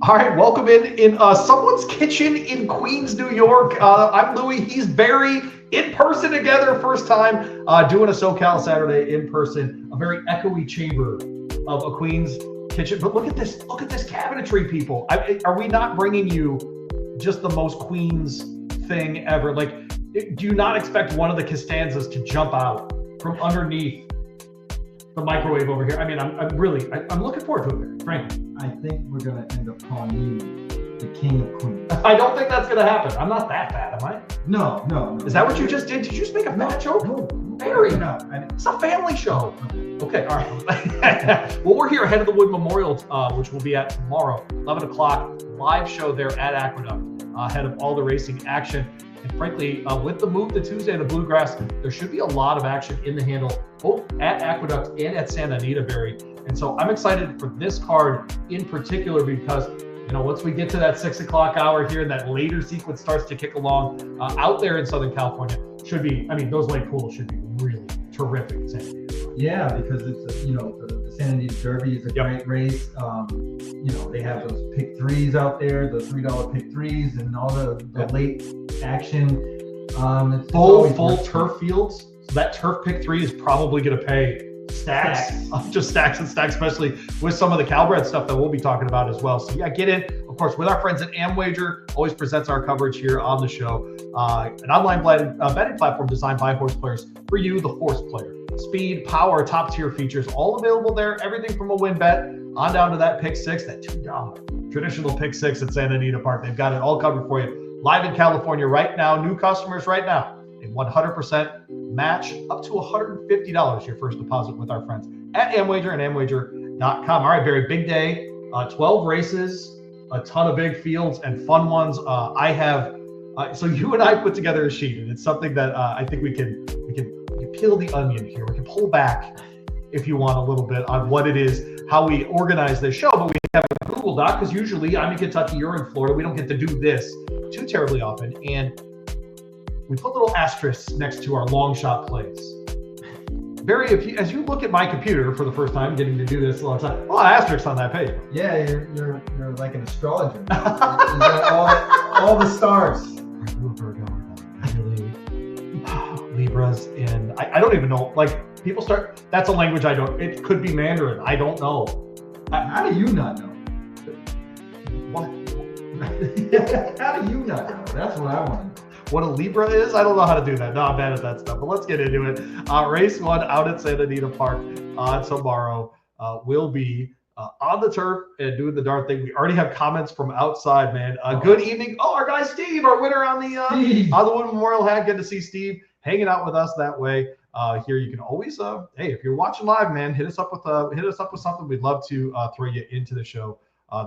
All right, welcome in someone's kitchen in Queens, New York. I'm Louie. He's Barry. In person together, first time doing a SoCal Saturday in person. A very echoey chamber of a Queens kitchen. But look at this cabinetry, people. Are we not bringing you just the most Queens thing ever? Like, do you not expect one of the Costanzas to jump out from underneath the microwave over here? I mean, I'm looking forward to it, frankly. I think we're going to end up calling you the King of Queens. I don't think that's going to happen. I'm not that bad, am I? No. Is that what you just did? Did you just make a fat joke? No. Barry, it's a family show. Okay, all right. Well, we're here ahead of the Wood Memorial, which will be at tomorrow, 11 o'clock, live show there at Aqueduct, ahead of all the racing action. And frankly, with the move to Tuesday and the Bluegrass, there should be a lot of action in the handle, both at Aqueduct and at Santa Anita Derby. And so I'm excited for this card in particular because, you know, once we get to that 6 o'clock hour here and that later sequence starts to kick along out there in Southern California, should be, I mean, those late pools should be really terrific at Santa Anita. Yeah, because it's, the Santa Anita Derby is a great race. They have those pick threes out there, the $3 pick threes and all the late action. It's full turf fields. So that turf pick three is probably going to pay stacks, just stacks and stacks, especially with some of the Calbred stuff that we'll be talking about as well. So yeah, get in, of course, with our friends at AmWager, always presents our coverage here on the show. An online betting platform designed by horse players for you, the horse player. Speed, power, top tier features, all available there. Everything from a win bet on down to that pick six, that $2 traditional pick six at Santa Anita Park. They've got it all covered for you. Live in California right now, new customers right now. A 100% match up to $150 your first deposit with our friends at AmWager and AmWager.com. All right, Barry, big day, 12 races, a ton of big fields and fun ones. So you and I put together a sheet, and it's something that I think we can peel the onion here. We can pull back, if you want, a little bit on what it is, how we organize this show. But we have a Google Doc because usually I'm in Kentucky, you're in Florida. We don't get to do this too terribly often, and we put little asterisks next to our long shot plays. Barry, as you look at my computer for the first time, getting to do this a long time, asterisks on that page. Yeah, you're like an astrologer. You got all the stars. Are you a Virgo or really? Libras, and I don't even know. Like, people start. That's a language I don't. It could be Mandarin. I don't know. How do you not know? What? How do you not know? That's what I want to know. What a Libra is? I don't know how to do that. No, I'm bad at that stuff. But let's get into it. Race 1 out at Santa Anita Park tomorrow will be on the turf and doing the darn thing. We already have comments from outside, man. Good evening. Oh, our guy Steve, our winner on the Wood Memorial hat. Good to see Steve hanging out with us that way. Here you can always, hey, if you're watching live, man, hit us up with something. We'd love to throw you into the show.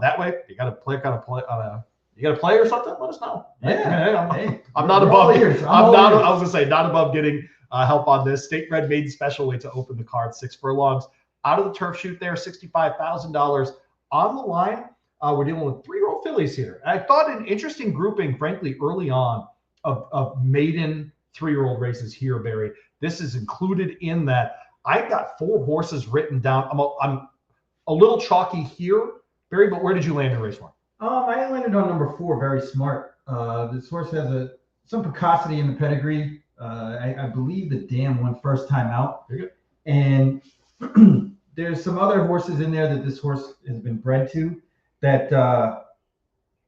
That way, you got to click on you got to play or something? Let us know. I'm not above. I was gonna say not above getting help on this. State Red Maiden Special weight to open the card, 6 furlongs out of the turf chute there, $65,000 on the line. We're dealing with 3-year-old fillies here. And I thought an interesting grouping, frankly, early on of maiden 3-year-old races here, Barry. This is included in that. I've got 4 horses written down. I'm a little chalky here, Barry, but where did you land in race 1? I landed on number 4, Very Smart. This horse has some precocity in the pedigree. I believe the dam won first time out. And there's some other horses in there that this horse has been bred to that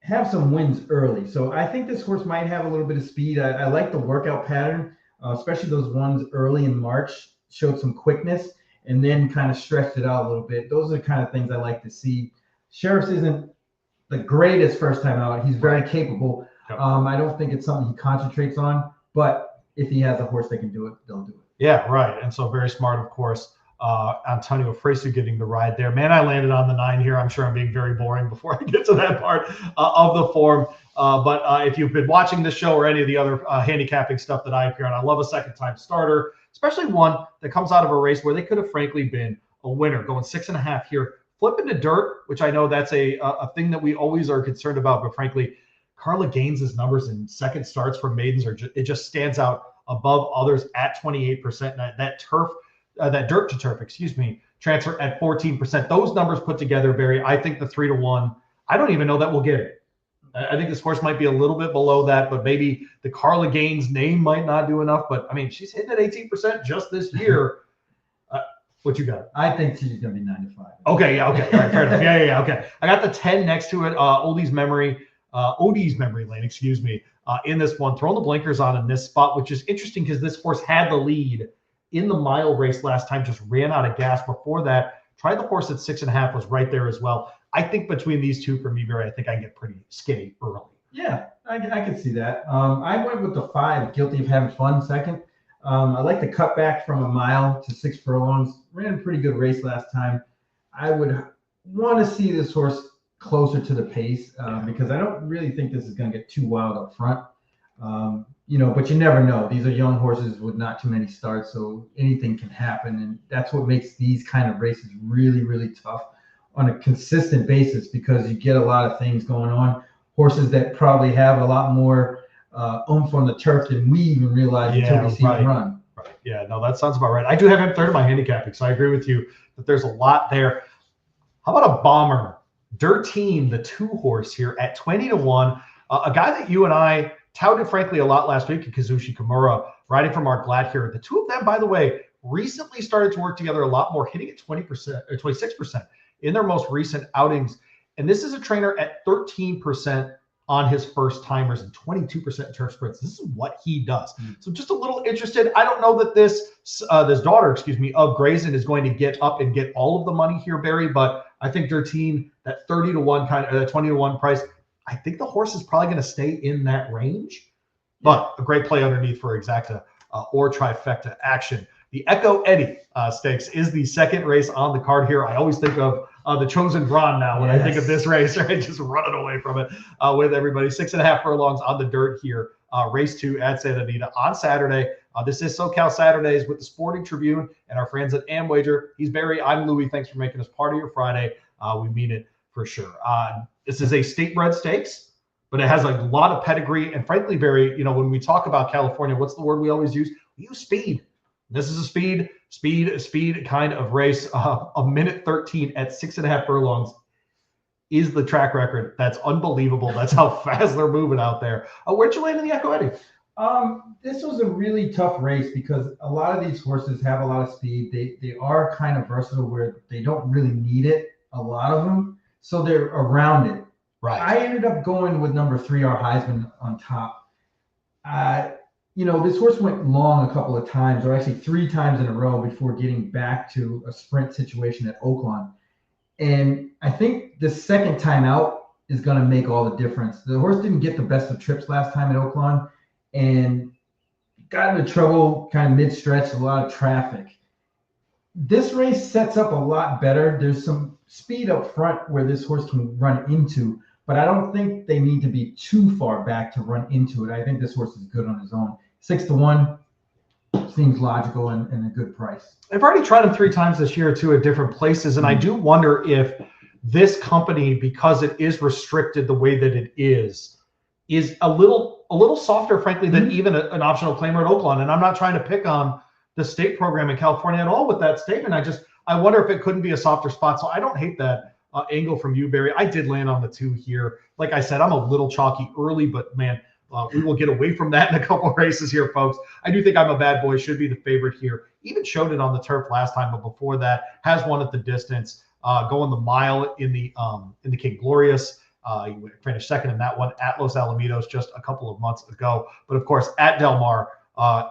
have some wins early. So I think this horse might have a little bit of speed. I like the workout pattern, especially those ones early in March, showed some quickness and then kind of stretched it out a little bit. Those are the kind of things I like to see. Sheriff's isn't the greatest first time out. He's very capable. I don't think it's something he concentrates on, but if he has a horse that can do it, they'll do it. Yeah, right. And so Very Smart, of course. Antonio Fresu getting the ride there. Man, I landed on the 9 here. I'm sure I'm being very boring before I get to that part of the form. But if you've been watching this show or any of the other handicapping stuff that I appear on, I love a second-time starter, especially one that comes out of a race where they could have frankly been a winner, going 6.5 here. Flipping to dirt, which I know that's a thing that we always are concerned about, but frankly, Carla Gaines's numbers in second starts for maidens it just stands out above others at 28%. That dirt to turf, transfer at 14%. Those numbers put together, Barry, I think the 3-1 I don't even know that we'll get it. I think this horse might be a little bit below that, but maybe the Carla Gaines name might not do enough. But I mean, she's hitting at 18% just this year. What you got? I think she's going to be 9 to 5. Okay, yeah, okay, all right, fair enough. Yeah, okay. I got the 10 next to it. Odie's memory lane, excuse me, in this one. Throwing the blinkers on in this spot, which is interesting because this horse had the lead in the mile race last time, just ran out of gas before that. Tried the horse at 6.5, was right there as well. I think between these two, for me, Barry, I think I can get pretty skinny early. Yeah, I can see that. I went with the 5, Guilty of Having Fun, second. I like the cutback from a mile to 6 furlongs. Ran a pretty good race last time. I would want to see this horse closer to the pace because I don't really think this is going to get too wild up front. But you never know. These are young horses with not too many starts, so anything can happen. And that's what makes these kind of races really, really tough on a consistent basis because you get a lot of things going on. Horses that probably have a lot more oomph on the turf than we even realize until we see them run. Right. Yeah, no, that sounds about right. I do have him third in my handicapping, so I agree with you that there's a lot there. How about a bomber? Dirteen, the 2 horse here at 20 to 1. A guy that you and I touted, frankly, a lot last week, Kazushi Kimura, riding from our Glad here. The 2 of them, by the way, recently started to work together a lot more, hitting at 20% or 26% in their most recent outings. And this is a trainer at 13% on his first timers and 22% turf sprints. This is what he does. So just a little interested. I don't know that this daughter, of Grayson is going to get up and get all of the money here, Barry, but I think Dirteen, that 30 to 1 20 to 1 price, I think the horse is probably going to stay in that range, but a great play underneath for exacta or trifecta action. The Echo Eddie Stakes is the second race on the card here. I always think of the Chosen Brawn now when I think of this race, right? Just running away from it with everybody. 6.5 furlongs on the dirt here. Race 2 at Santa Anita on Saturday. This is SoCal Saturdays with the Sporting Tribune and our friends at Amwager. He's Barry. I'm Louie. Thanks for making us part of your Friday. We mean it for sure. This is a state-bred stakes, but it has a lot of pedigree. And frankly, Barry, when we talk about California, what's the word we always use? We use speed. This is a speed kind of race. A minute 13 at 6.5 furlongs is the track record. That's unbelievable. That's how fast they're moving out there. Where'd you land in the Echo Eddie? This was a really tough race because a lot of these horses have a lot of speed. They are kind of versatile where they don't really need it, a lot of them. So they're around it. Right. I ended up going with number 3, our Heisman on top. This horse went long a couple of times, or actually 3 times in a row before getting back to a sprint situation at Oaklawn. And I think the second time out is going to make all the difference. The horse didn't get the best of trips last time at Oaklawn and got into trouble kind of mid-stretch, a lot of traffic. This race sets up a lot better. There's some speed up front where this horse can run into, but I don't think they need to be too far back to run into it. I think this horse is good on his own. 6 to 1 seems logical and a good price. I've already tried him 3 times this year too at different places, and I do wonder if this company, because it is restricted the way that it is a little softer, frankly, than even an optional claimer at Oaklawn. And I'm not trying to pick on the state program in California at all with that statement. I wonder if it couldn't be a softer spot. So I don't hate that angle from you, Barry. I did land on the 2 here. Like I said, I'm a little chalky early, but man, we will get away from that in a couple of races here, folks. I do think I'm a Bad Boy, should be the favorite here. Even showed it on the turf last time, but before that, has won at the distance, going the mile in the King Glorious. He finished second in that one at Los Alamitos just a couple of months ago. But of course, at Del Mar,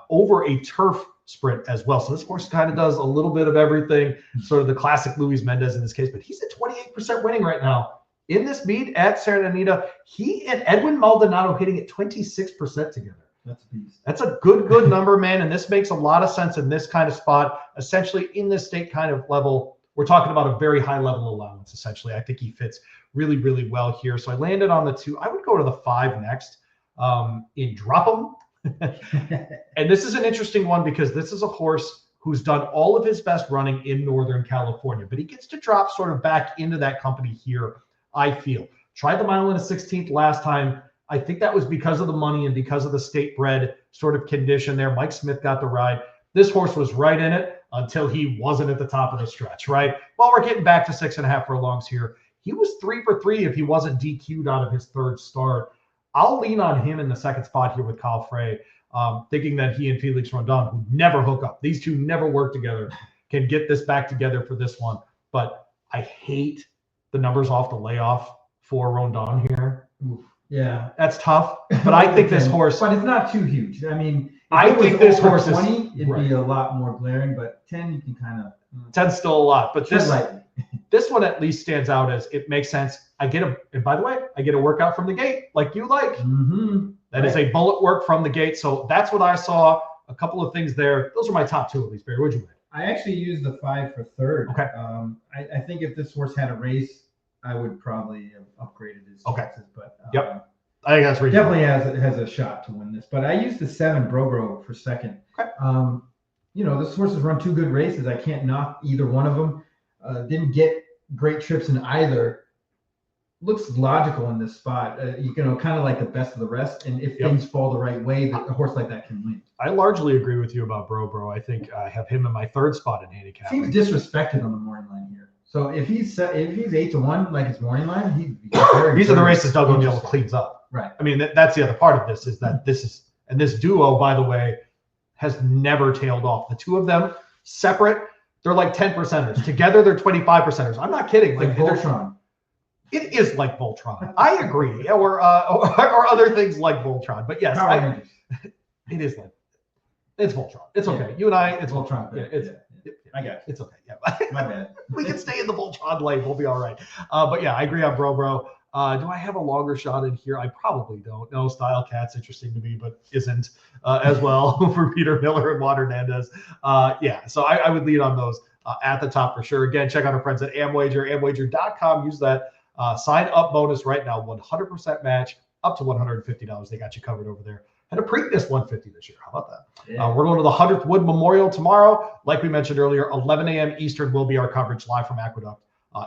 over a turf sprint as well. So this horse kind of does a little bit of everything, sort of the classic Luis Mendez in this case, but he's at 28% winning right now. In this meet at Santa Anita, he and Edwin Maldonado hitting at 26% together. That's a beast. That's a good number, man. And this makes a lot of sense in this kind of spot. Essentially, in this state kind of level, we're talking about a very high level allowance, essentially. I think he fits really, really well here. So I landed on the 2. I would go to the 5 next in Drop 'em. And this is an interesting one because this is a horse who's done all of his best running in Northern California, but he gets to drop sort of back into that company here, I feel. Tried the mile in a 16th last time. I think that was because of the money and because of the state bred sort of condition there. Mike Smith got the ride. This horse was right in it until he wasn't at the top of the stretch, right? Well, we're getting back to 6.5 furlongs here. He was 3 for 3 if he wasn't DQ'd out of his third start. I'll lean on him in the second spot here with Kyle Frey, thinking that he and Felix Rondon, who never hook up, these two never work together, can get this back together for this one. But I hate the numbers off the layoff for Rondon here. Oof. Yeah, that's tough. But I think this horse. But it's not too huge. I mean, I think this horse 20, is. It'd be a lot more glaring. But 10, you can kind of. 10's still a lot, but this one at least stands out as it makes sense. And by the way, I get a workout from the gate like you like. Mm-hmm. That is a bullet work from the gate. So that's what I saw. A couple of things there. Those are my top two at least. Barry, what'd you make? I actually used the 5 for third. Okay. I think if this horse had a race, I would probably have upgraded his chances. But yep. I think that's reasonable. Definitely has a shot to win this. But I used the 7 Bro for second. Okay. This horse has run 2 good races. I can't knock either one of them. Didn't get great trips in either. Looks logical in this spot. Kind of like the best of the rest. And if things fall the right way, a horse like that can win. I largely agree with you about Bro. I think I have him in my third spot in handicap. Seems disrespected on the morning line here. So if he's 8-1 like his morning line, these are the races Doug O'Neill cleans up. Right. I mean, that's the other part of this is that this duo, by the way, has never tailed off. The two of them separate, they're like 10%ers. Together, they're 25%ers. I'm not kidding. Like Voltron. It is like Voltron. I agree. Or other things like Voltron. But yes, it is like it's Voltron. It's okay. Yeah. You and I, it's Voltron. Yeah, I got it. It's okay. Yeah. My bad. We can stay in the Voltron lane. We'll be all right. But yeah, I agree on Bro. Do I have a longer shot in here? I probably don't. No, Style Cat's interesting to me, but isn't as well for Peter Miller and Juan Hernandez. So I would lead on those at the top for sure. Again, check out our friends at Amwager, amwager.com. Use that sign up bonus right now. 100% match up to $150. They got you covered over there. And a Preakness 150 this year. How about that? Yeah. We're going to the 100th Wood Memorial tomorrow. Like we mentioned earlier, 11 a.m. Eastern will be our coverage live from Aqueduct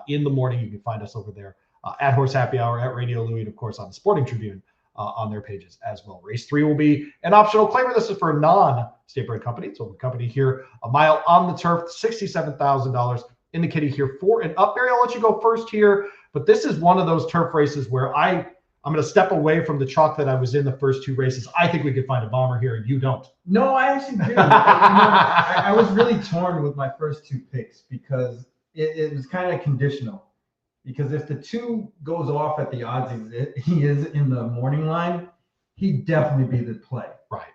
in the morning. You can find us over there at Horse Happy Hour, at Radio Louie, and of course on the Sporting Tribune on their pages as well. Race 3 will be an optional claimer. This is for a non-state bred company. So the company here, a mile on the turf, $67,000 in the kitty here, 4 and up. Barry, I'll let you go first here. But this is one of those turf races where I'm going to step away from the chalk that I was in the first 2 races. I think we could find a bomber here, and you don't. No, I actually do. I was really torn with my first 2 picks because it was kind of conditional. Because if the 2 goes off at the odds he is in the morning line, he'd definitely be the play. Right.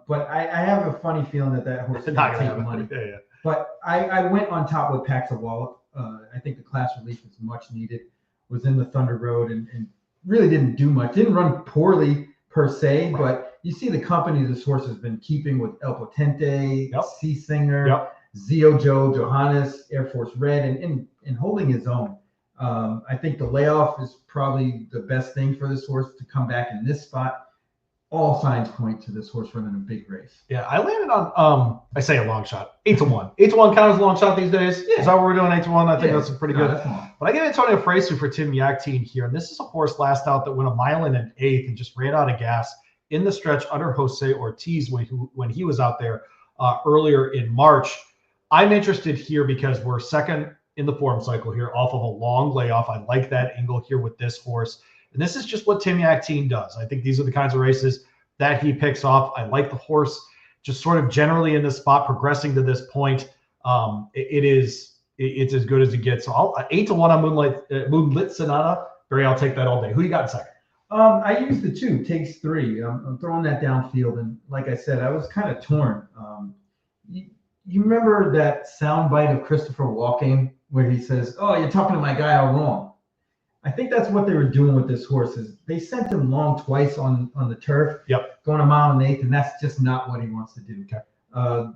But I have a funny feeling that horse is not going to take money. Yeah. But I went on top with Pax of Wallet. I think the class relief was much needed. Was in the Thunder Road and really didn't do much. Didn't run poorly per se, right. But you see the company this horse has been keeping with El Potente, Sea Singer, Zio Joe, Johannes, Air Force Red, and holding his own. I think the layoff is probably the best thing for this horse to come back in this spot. All signs point to this horse running a big race. Yeah, I landed on I say a long shot, 8-1. 8-1 counts as a long shot these days. Yeah. Is that what we're doing? 8-1. I think that's pretty good. But I get Antonio Fraser for Tim Yaktine here, and this is a horse last out that went a mile in an eighth and just ran out of gas in the stretch under Jose Ortiz when he was out there earlier in March. I'm interested here because we're second in the form cycle here off of a long layoff. I like that angle here with this horse. And this is just what Tim Yaktine does. I think these are the kinds of races that he picks off. I like the horse just sort of generally in this spot, progressing to this point. It's as good as it gets. So 8-1 on Moonlit Sonata. Barry, I'll take that all day. Who you got in second? I used the 2, takes 3. I'm throwing that downfield. And like I said, I was kind of torn. You remember that soundbite of Christopher Walken where he says, "Oh, you're talking to my guy all wrong." I think that's what they were doing with this horse. Is they sent him long twice on the turf, going a mile and an eighth, and that's just not what he wants to do. Okay.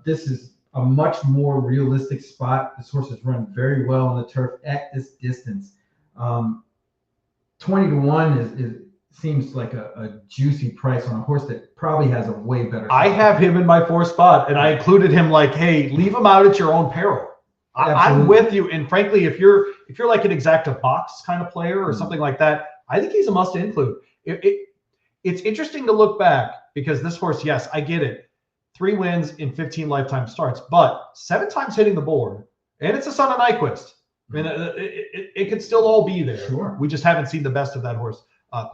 This is a much more realistic spot. This horse has run very well on the turf at this distance. 20-1 seems like a juicy price on a horse that probably has a way better. I have him in my 4th spot, and I included him like, hey, leave him out at your own peril. I'm with you, and frankly, if you're like an exacta box kind of player or something like that, I think he's a must include. It's interesting to look back because this horse, yes, I get it, 3 wins in 15 lifetime starts, but 7 times hitting the board, and it's a son of Nyquist. I mean, it could still all be there. Sure. We just haven't seen the best of that horse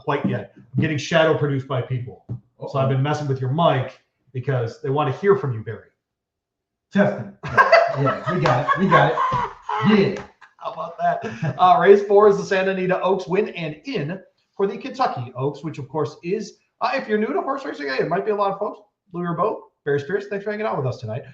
quite yet. I'm getting shadow produced by people. So I've been messing with your mic because they want to hear from you, Barry. Testing. Yeah, we got it. Yeah. How about that? Race 4 is the Santa Anita Oaks win and in for the Kentucky Oaks, which of course is, if you're new to horse racing, it might be a lot of folks. Louie Barry, Barry Spears, thanks for hanging out with us tonight.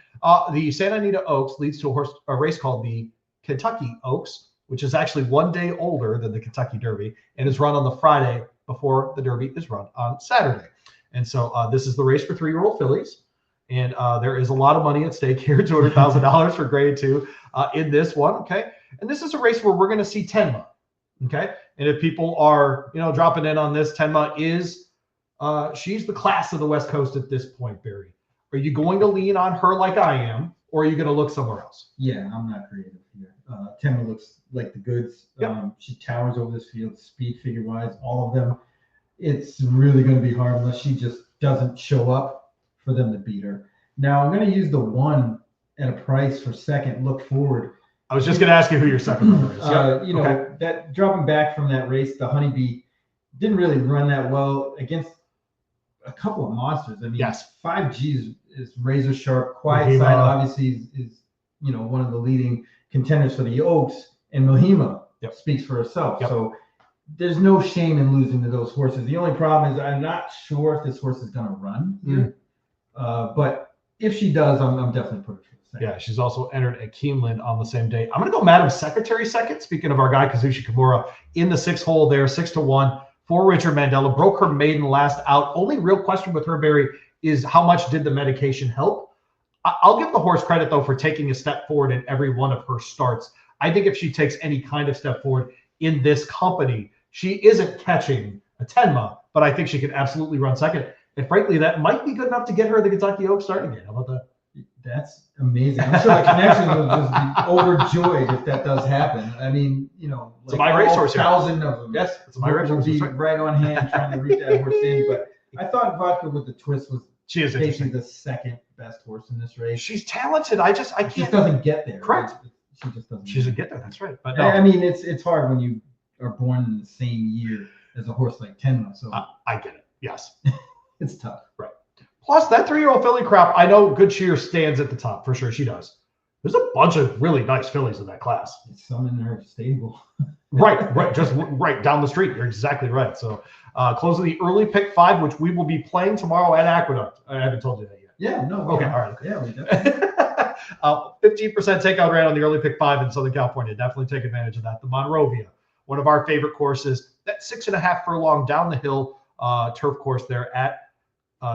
The Santa Anita Oaks leads to a race called the Kentucky Oaks, which is actually 1 day older than the Kentucky Derby and is run on the Friday before the Derby is run on Saturday. And so this is the race for 3-year-old fillies. And there is a lot of money at stake here, $200,000 for grade 2 in this one, okay? And this is a race where we're going to see Tenma, okay? And if people are, dropping in on this, Tenma is, she's the class of the West Coast at this point, Barry. Are you going to lean on her like I am, or are you going to look somewhere else? Yeah, I'm not creative here. Tenma looks like the goods. Yep. She towers over this field, speed figure-wise, all of them. It's really going to be hard unless she just doesn't show up for them to beat her. Now, I'm going to use the 1 at a price for second, look forward. I was just going to ask you who your second runner is. Okay. That dropping back from that race, the Honeybee didn't really run that well against a couple of monsters. I mean, yes. 5G is razor sharp. Quiet Side obviously is one of the leading contenders for the Oaks, and Mahima speaks for herself. Yep. So there's no shame in losing to those horses. The only problem is I'm not sure if this horse is going to run here. But if she does, I'm definitely putting her for the second. Yeah, she's also entered at Keeneland on the same day. I'm going to go Madam Secretary second. Speaking of our guy, Kazushi Kimura, in the 6th hole there, 6-1 for Richard Mandela. Broke her maiden last out. Only real question with her, Barry, is how much did the medication help? I'll give the horse credit, though, for taking a step forward in every one of her starts. I think if she takes any kind of step forward in this company, she isn't catching a Tenma, but I think she can absolutely run second. And frankly, that might be good enough to get her the Kentucky Oaks starting again. How about that? That's amazing. I'm sure the connections will just be overjoyed if that does happen. I mean, it's my racehorse here. 1,000 of them. Yes, it's my racehorse. Will be right on hand trying to reach that horse in. But I thought Vodka with the Twist was basically the second best horse in this race. She's talented. I can't. She just doesn't get there. Correct. Right? She just doesn't. She doesn't get there. That's right. But no. I mean, it's hard when you are born in the same year as a horse like Tenma. So I get it. Yes. It's tough. Right. Plus, that 3-year-old filly crop, I know Good Cheer stands at the top for sure. She does. There's a bunch of really nice fillies in that class. It's some in her stable. right. Just right down the street. You're exactly right. So, close of the early pick 5, which we will be playing tomorrow at Aqueduct. I haven't told you that yet. Yeah, no. Okay, all right. Yeah, we definitely. 15% takeout rate on the early pick 5 in Southern California. Definitely take advantage of that. The Monrovia, one of our favorite courses. That 6.5 furlong down the hill turf course there at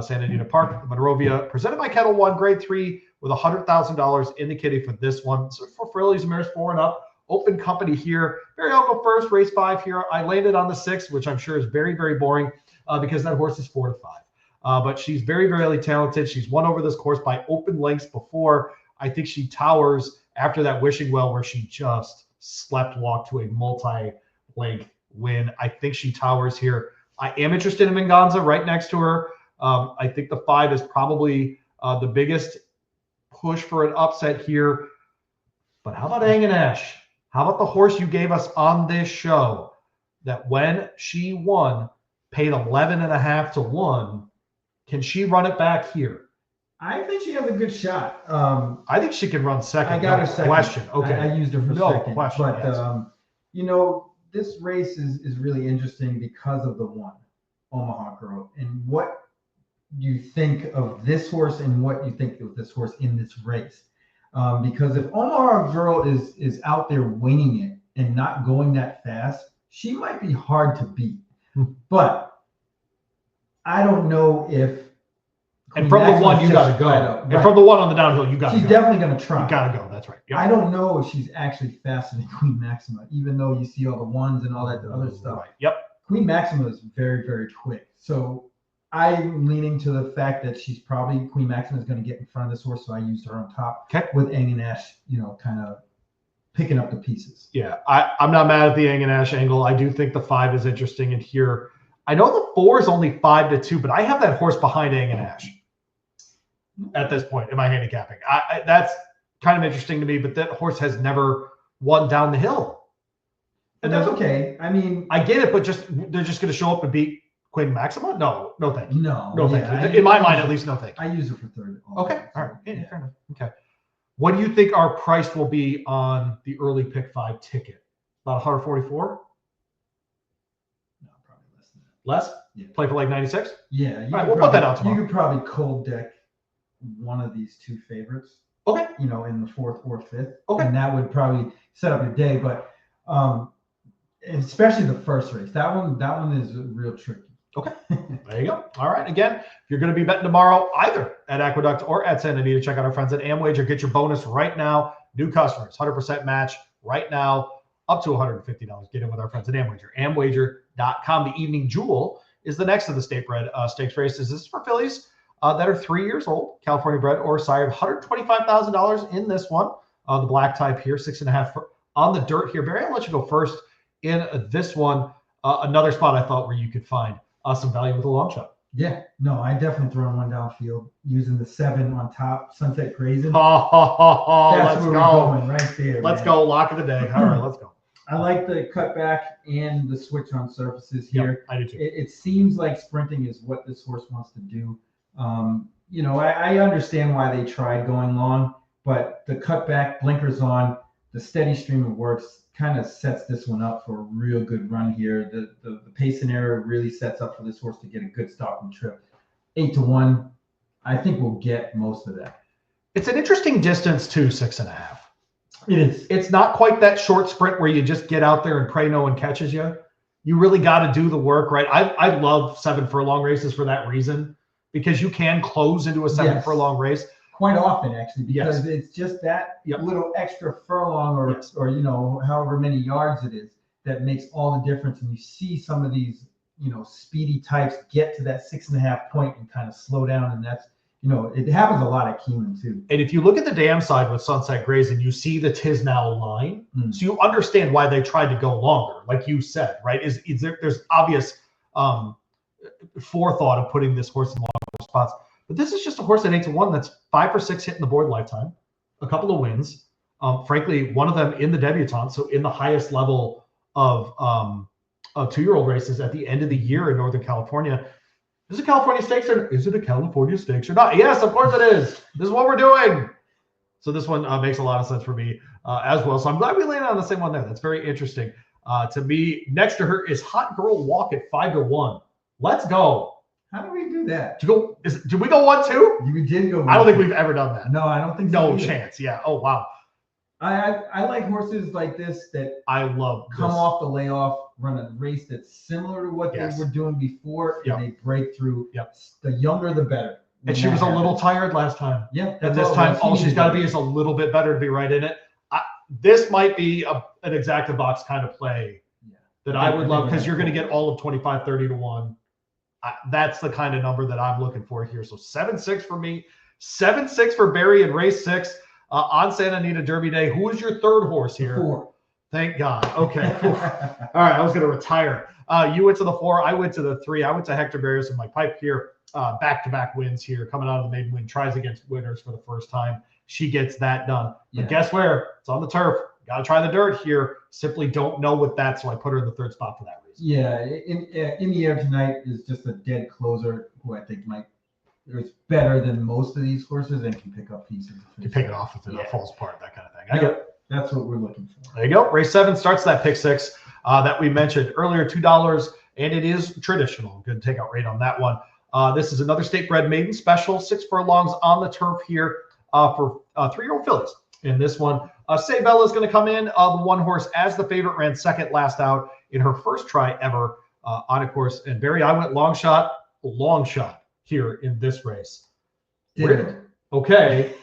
Santa Anita Park. The Monrovia, presented by Kettle One, grade 3, with $100,000 in the kitty for this one. So for fillies and mares 4 and up, open company here. Barry, I'll go first. Race 5 here. I landed on the 6, which I'm sure is very, very boring because that horse is 4 to 5. But she's very, very talented. She's won over this course by open lengths before. I think she towers after that Wishing Well where she just slept walk to a multi-length win. I think she towers here. I am interested in Minganza right next to her. I think the 5 is probably the biggest push for an upset here. But how about Anganash? How about the horse you gave us on this show that when she won, paid 11.5 to 1? Can she run it back here? I think she has a good shot. I think she can run second. I got her second. Question. Okay. I used her for second. Question. But, yes. This race is really interesting because of the 1, Omaha Girl, and what you think of this horse and what you think of this horse in this race. Because if Omaha Girl is out there winging it and not going that fast, she might be hard to beat. But I don't know if. And from the 1, you got to go. Right. And from the 1 on the downhill, you got to go. She's definitely going to try. You got to go. That's right. Yep. I don't know if she's actually faster than Queen Maxima, even though you see all the 1s and all that other stuff. Right. Yep. Queen Maxima is very, very quick. So I'm leaning to the fact that Queen Maxima is going to get in front of this horse, so I used her on top with Anganash, kind of picking up the pieces. Yeah, I'm not mad at the Anganash angle. I do think the 5 is interesting in here. I know the 4 is only 5 to 2, but I have that horse behind Anganash at this point in my handicapping. That's kind of interesting to me, but that horse has never one down the hill. And that's okay. I mean, I get it, but they're just going to show up and beat Queen Maxima? No, thank you. No, thank you. In my mind, at least, no thank you. I use it for third. Okay, all right. Yeah, fair enough. Okay. What do you think our price will be on the early pick 5 ticket? About 144? No, probably less than that. Less? Yeah. Play for like 96? Yeah. All right, we'll put that out tomorrow. You could probably cold deck one of these 2 favorites. Okay. In the 4th or 5th. Okay. And that would probably set up your day. But especially the first race. That one is real tricky. Okay. There you go. All right. Again, if you're going to be betting tomorrow, either at Aqueduct or at Santa Anita, check out our friends at AmWager. Get your bonus right now. New customers, 100% match right now, up to $150. Get in with our friends at AmWager. AmWager.com. The Evening Jewel is the next of the state bred stakes races. This is for fillies that are 3 years old, California bred or sired. $125,000 in this one. The black type here, 6.5 on the dirt here. Barry, I'll let you go first in this one. Another spot I thought where you could find some value with a long shot. Yeah, no, I definitely thrown one downfield using the 7 on top, Sunset Grazing. That's That's where we're going right there. Let's go. Lock of the day. All right, let's go. I like the cutback and the switch on surfaces here. Yep, I do too. It seems like sprinting is what this horse wants to do. I understand why they tried going long, but the cutback, blinkers on, the steady stream of works kind of sets this one up for a real good run here. The pace and error really sets up for this horse to get a good stopping trip. 8-1, I think we'll get most of that. It's an interesting distance too, 6.5. It is. It's not quite that short sprint where you just get out there and pray no one catches you. You really got to do the work, right? I love 7 furlong races for that reason, because you can close into a 7 furlong race. Quite often, actually, because it's just that little extra furlong or however many yards it is that makes all the difference. And you see some of these, speedy types get to that 6.5 point and kind of slow down. And that's, it happens a lot at Keeneland too. And if you look at the dam side with Sunset Grazing, you see the Tisnow line. So you understand why they tried to go longer, like you said, right? There's obvious forethought of putting this horse in longer spots. But this is just a horse at 8-1 that's 5 for 6 hitting the board lifetime, a couple of wins. Frankly, one of them in the debutante, so in the highest level of 2-year-old races at the end of the year in Northern California. Is it a California Stakes or is it a California Stakes or not? Yes, of course it is. This is what we're doing. So this one makes a lot of sense for me as well. So I'm glad we landed on the same one there. That's very interesting. To me, next to her is Hot Girl Walk at 5-1. Let's go. How do we do that? Did we go 1-2? You did go 1-2. I don't think we've ever done that. No, I don't think so. No chance. Yeah. Oh, wow. I like horses like this that I love come off the layoff, run a race that's similar to what they were doing before, and they break through. The younger, the better. And she was a little tired last time. Yeah. And this time, all she's got to be is a little bit better to be right in it. This might be an exacta box kind of play that I would love, because you're going to get all of 25, 30-1. That's the kind of number that I'm looking for here. So 7-6 for me, 7-6 for Barry in race 6 on Santa Anita Derby Day. Who is your third horse here? 4. Thank God. Okay. All right. I was going to retire. You went to the 4. I went to the 3. I went to Hector Barrios and my pipe here. Back-to-back wins here, coming out of the maiden win, tries against winners for the first time. She gets that done. But guess where? It's on the turf. Got to try the dirt here. Simply don't know what that, so I put her in the 3rd spot for that reason. Yeah, in the air tonight is just a dead closer who I think is better than most of these horses and can pick up pieces. You pick it off if it falls apart, that kind of thing. I get it. That's what we're looking for. There you go. Race 7 starts that pick 6 that we mentioned earlier, $2, and it is traditional. Good takeout rate on that one. This is another state bred maiden special, 6 furlongs on the turf here for 3-year-old fillies. In this one, Sabella is going to come in. The one horse as the favorite, ran 2nd last out in her first try ever on a course. And Barry, I went long shot here in this race. Okay.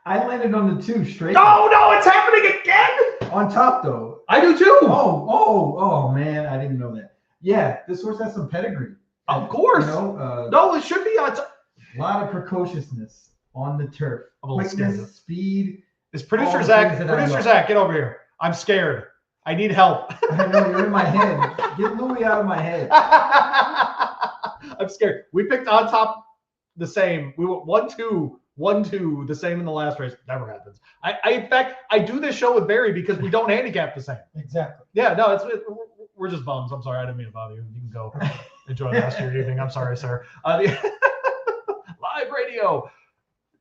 I landed on the 2 straight. No, it's happening again. On top though. I do too. Oh man, I didn't know that. Yeah, this horse has some pedigree. Of course. No, it should be on. A lot of precociousness on the turf. Quickness, speed. Is producer Zach? Producer Zach, get over here. I'm scared. I need help. I know you're in my head. Get Louie out of my head. I'm scared. We picked on top the same. We went 1-2 1-2, the same in the last race. Never happens. In fact, I do this show with Barry because we don't handicap the same. Exactly. Yeah, no, we're just bums. I'm sorry, I didn't mean to bother you. You can go enjoy the rest of your evening. I'm sorry, sir. Live radio.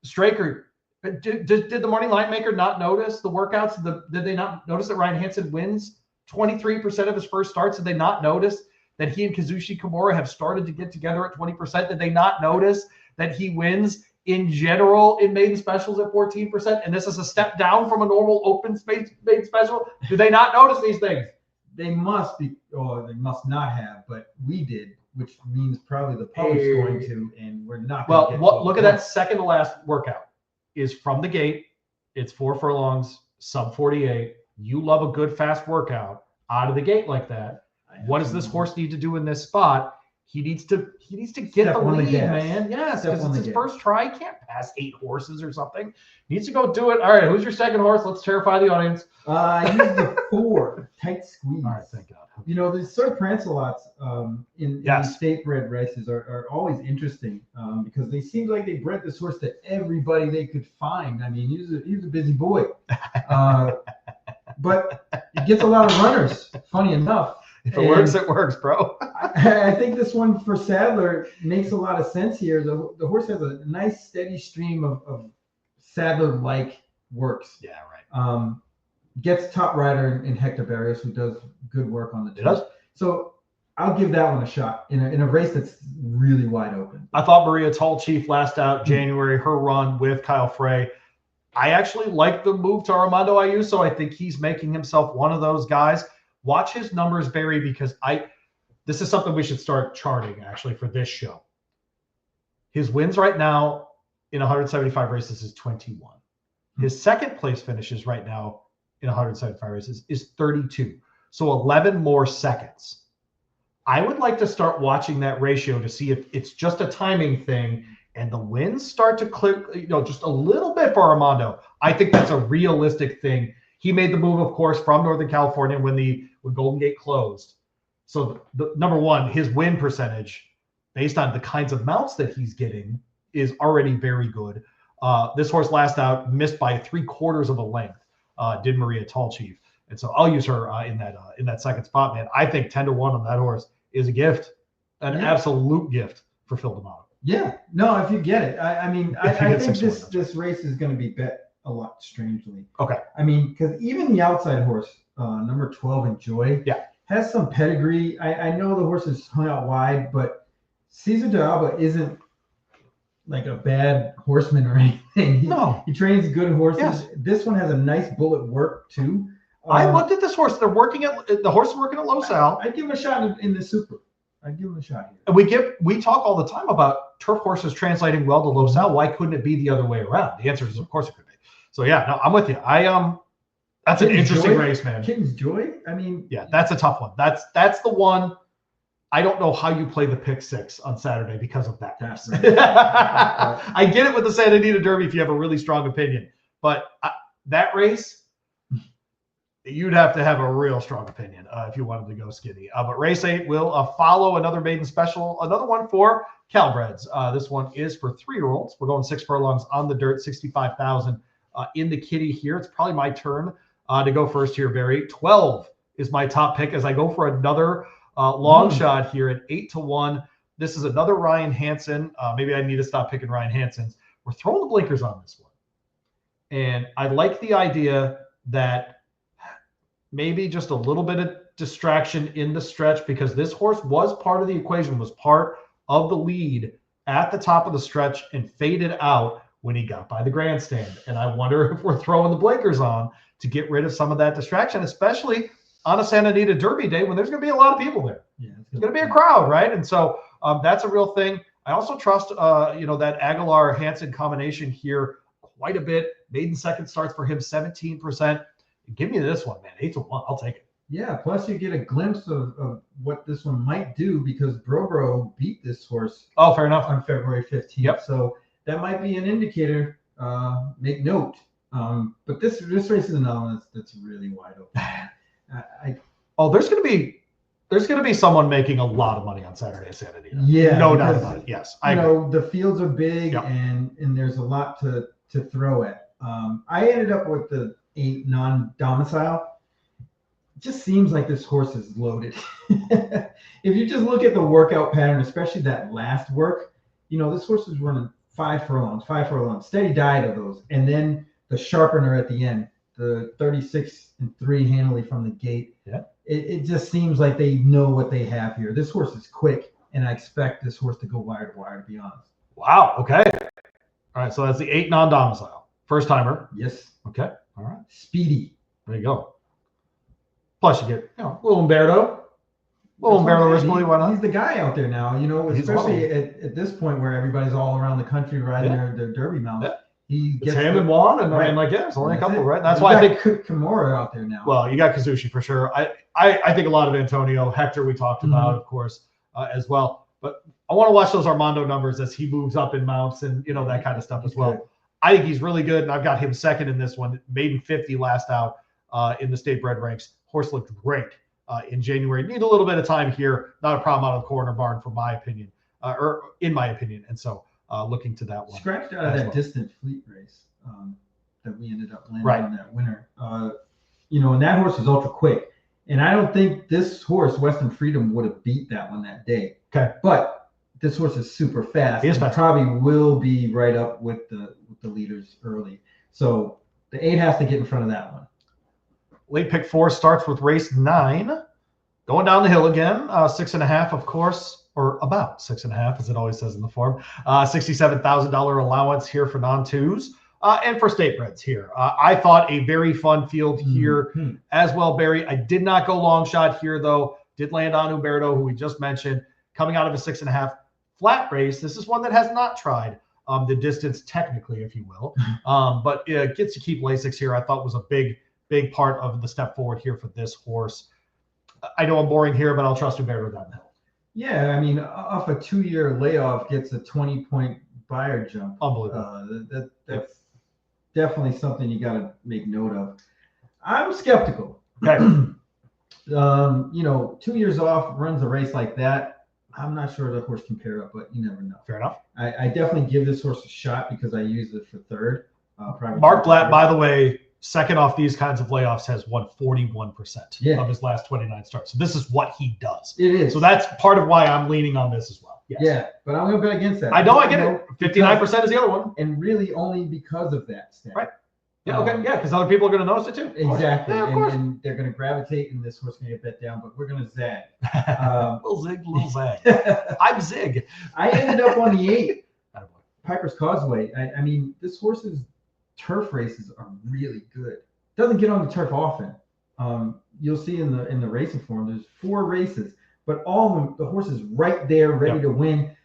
Straker, did the morning line maker not notice the workouts? Did they not notice that Ryan Hansen wins 23% of his first starts? Did they not notice that he and Kazushi Kimura have started to get together at 20%? Did they not notice that he wins in general in maiden specials at 14%? And this is a step down from a normal open space maiden special. Do they not notice these things? They must be, or they must not have, but we did, which means probably the public's going to, and we're not going to get. Well, look at that second to last workout. Is from the gate. It's 4 furlongs, sub 48. You love a good fast workout out of the gate like that. What does this horse need to do in this spot? He needs to get the lead, man. Yes, because it's his first try. He can't pass 8 horses or something. He needs to go do it. All right, who's your second horse? Let's terrify the audience. He's the 4, Tight Squeeze. All right, thank God. You know, the Sir Prancelots in state bred races are always interesting because they seem like they bred this horse to everybody they could find. I mean, he's a busy boy, but he gets a lot of runners. Funny enough. If it works, it works, bro. I think this one for Sadler makes a lot of sense here. The horse has a nice steady stream of Sadler-like works. Yeah, right. Gets top rider in Hector Barrios, who does good work on the turf. Does. So I'll give that one a shot in a race that's really wide open. I thought Maria Tall Chief last out January, her run with Kyle Frey. I actually like the move to Armando Ayuso, so I think he's making himself one of those guys. Watch his numbers, Barry, because this is something we should start charting actually for this show. His wins right now in 175 races is 21. His second place finishes right now in 175 races is 32. So 11 more seconds. I would like to start watching that ratio to see if it's just a timing thing and the wins start to click, just a little bit for Armando. I think that's a realistic thing. He made the move, of course, from Northern California when Golden Gate closed. So the number one, his win percentage, based on the kinds of mounts that he's getting, is already very good. This horse last out missed by 3/4 of a length. Did Maria Tall Chief, and so I'll use her in that second spot, man. I think 10-1 on that horse is a gift, an absolute gift for Phil D'Amato. Yeah, no, if you get it, I mean, I think this race is going to be bet a lot strangely. Okay. I mean, because even the outside horse, number 12 Enjoy, has some pedigree. I know the horse is hung out wide, but Cesar de Alba isn't like a bad horseman or anything. He trains good horses. Yes. This one has a nice bullet work too. I looked at this horse. The horse is working at LoSal. I'd give him a shot in the Super. I'd give him a shot here. And we talk all the time about turf horses translating well to LoSal. Why couldn't it be the other way around? The answer is, of course, it could be. So yeah, no, I'm with you. That's an interesting race, man. Kitten's Joy. I mean, yeah, that's a tough one. That's the one. I don't know how you play the pick 6 on Saturday because of that. That's right. I get it with the Santa Anita Derby if you have a really strong opinion, but that race, you'd have to have a real strong opinion if you wanted to go skinny. But race 8 will follow another maiden special, another one for Calbreds. This one is for 3-year-olds. We're going 6 furlongs on the dirt, 65,000 in the kitty here. It's probably my turn to go first here, Barry. 12 is my top pick as I go for another long shot here at 8-1. This is another Ryan Hansen. Maybe I need to stop picking Ryan Hansens. We're throwing the blinkers on this one. And I like the idea that maybe just a little bit of distraction in the stretch, because this horse was part of the equation, was part of the lead at the top of the stretch and faded out when he got by the grandstand. And I wonder if we're throwing the blinkers on to get rid of some of that distraction, especially on a Santa Anita Derby day when there's going to be a lot of people there. Yeah, it's going to be a crowd, right? And so that's a real thing. I also trust, that Aguilar-Hansen combination here quite a bit. Maiden second starts for him, 17%. Give me this one, man. 8-1. I'll take it. Yeah, plus you get a glimpse of what this one might do, because Bro beat this horse. Oh, fair enough. On February 15th. Yep. So that might be an indicator. Make note. But this race is another one that's really wide open. There's going to be someone making a lot of money on Saturday at Santa Anita. Yeah, no doubt about it. Yes, I agree. The fields are big, Yep. and there's a lot to throw at. I ended up with the 8 non-domicile. It just seems like this horse is loaded. If you just look at the workout pattern, especially that last work, this horse is running 5 furlongs, steady diet of those, and then the sharpener at the end, the 36-3 handily from the gate. Yeah. It just seems like they know what they have here. This horse is quick, and I expect this horse to go wire to wire, to be honest. Wow. Okay. All right. So that's the 8 non-domicile. First timer. Yes. Okay. All right. Speedy. There you go. Plus you get, a little Umberto. Rispoli, why not? He's the guy out there now, especially at this point where everybody's all around the country riding their Derby mounts. Yeah. He It's gets him and Juan, and there's only a couple, right? That's You why I got think Kimura out there now. Well, you got Kazushi for sure. I think a lot of Antonio, Hector we talked about, of course, as well. But I want to watch those Armando numbers as he moves up in mounts and that kind of stuff as well. Good. I think he's really good, and I've got him second in this one. Maiden 50 last out in the state bred ranks. Horse looked great in January. Need a little bit of time here. Not a problem out of the corner barn, for my opinion, or in my opinion. And so looking to that one. Scratched out of that distant fleet race that we ended up landing on that winner. And that horse is ultra quick. And I don't think this horse, Western Freedom, would have beat that one that day. Okay. But this horse is super fast. He is fast. Probably will be right up with the leaders early. So the 8 has to get in front of that one. Late pick 4 starts with race 9. Going down the hill again. 6.5, of course, or about 6.5, as it always says in the form. $67,000 allowance here for non-2s. And for state breds here. I thought a very fun field here as well, Barry. I did not go long shot here, though. Did land on Umberto, who we just mentioned, coming out of a 6.5 flat race. This is one that has not tried the distance technically, if you will. But it gets to keep Lasix here. I thought was a big part of the step forward here for this horse. I know I'm boring here, but I'll trust Umberto down the hill. Yeah, I mean, off a 2-year layoff gets a 20-point buyer jump. Unbelievable. That's definitely something you got to make note of. I'm skeptical. Okay. 2 years off, runs a race like that. I'm not sure the horse can pair up, but you never know. Fair enough. I definitely give this horse a shot because I used it for third. Mark Blatt, by the way, second off these kinds of layoffs, has won 41% of his last 29 starts. So this is what he does. It is. So that's part of why I'm leaning on this as well. Yes. Yeah, but I'm going to bet against that. I know, I get it. 59% is the other one. And really only because of that stat. Right. Yeah, okay. Yeah, because other people are going to notice it too. Exactly. Yeah, of course. And they're going to gravitate, and this horse going to get bet down, but we're going to zag. Little zig, little zag. I'm zig. I ended up on the 8. Piper's Causeway. I mean, this horse's turf races are really good. Doesn't get on the turf often. You'll see in the racing form, there's 4 races, but all of them, the horse is right there, ready to win.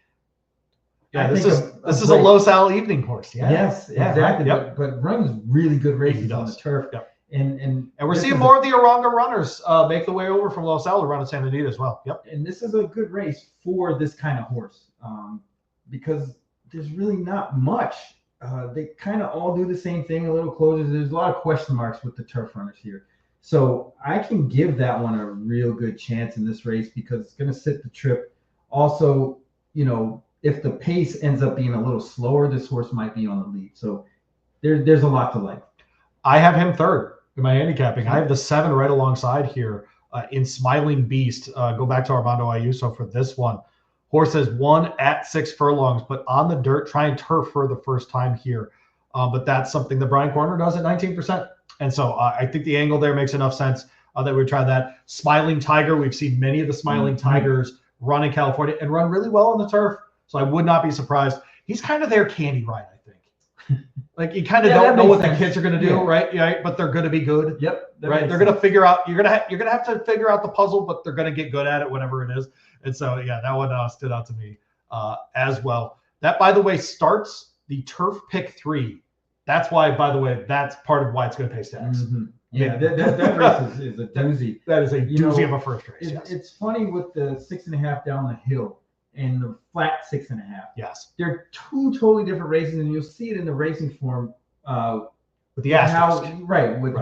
Yeah, this is a low sal evening horse. Yeah. Yes, exactly. Right. But runs really good races on the turf. Yep. And we're seeing more of the Oronga runners make the way over from Los Al to run at Santa Anita as well. Yep. And this is a good race for this kind of horse because there's really not much. They kind of all do the same thing, a little closes. There's a lot of question marks with the turf runners here. So I can give that one a real good chance in this race because it's going to sit the trip. Also, if the pace ends up being a little slower, this horse might be on the lead. So there's a lot to like. I have him third in my handicapping. I have the 7 right alongside here in Smiling Beast. Go back to Armando Ayuso for this one. Horse has won at 6 furlongs, but on the dirt, try and turf for the first time here. But that's something that Brian Corner does at 19%. And so I think the angle there makes enough sense that we try that. Smiling Tiger, we've seen many of the Smiling Tigers run in California and run really well on the turf. So I would not be surprised. He's kind of their candy ride, I think. Like you kind of don't know what the kids are going to do, right? Yeah, but they're going to be good. Yep. Right. They're going to figure out. You're going to have to figure out the puzzle, but they're going to get good at it, whatever it is. And so, yeah, that one stood out to me as well. That, by the way, starts the turf pick 3. That's why, by the way, that's part of why it's going to pay stacks. Mm-hmm. Yeah, that race is a doozy. That is a doozy of a first race. It's funny with the 6.5 down the hill and the flat 6.5. Yes. They're 2 totally different races, and you'll see it in the racing form with the asterisk.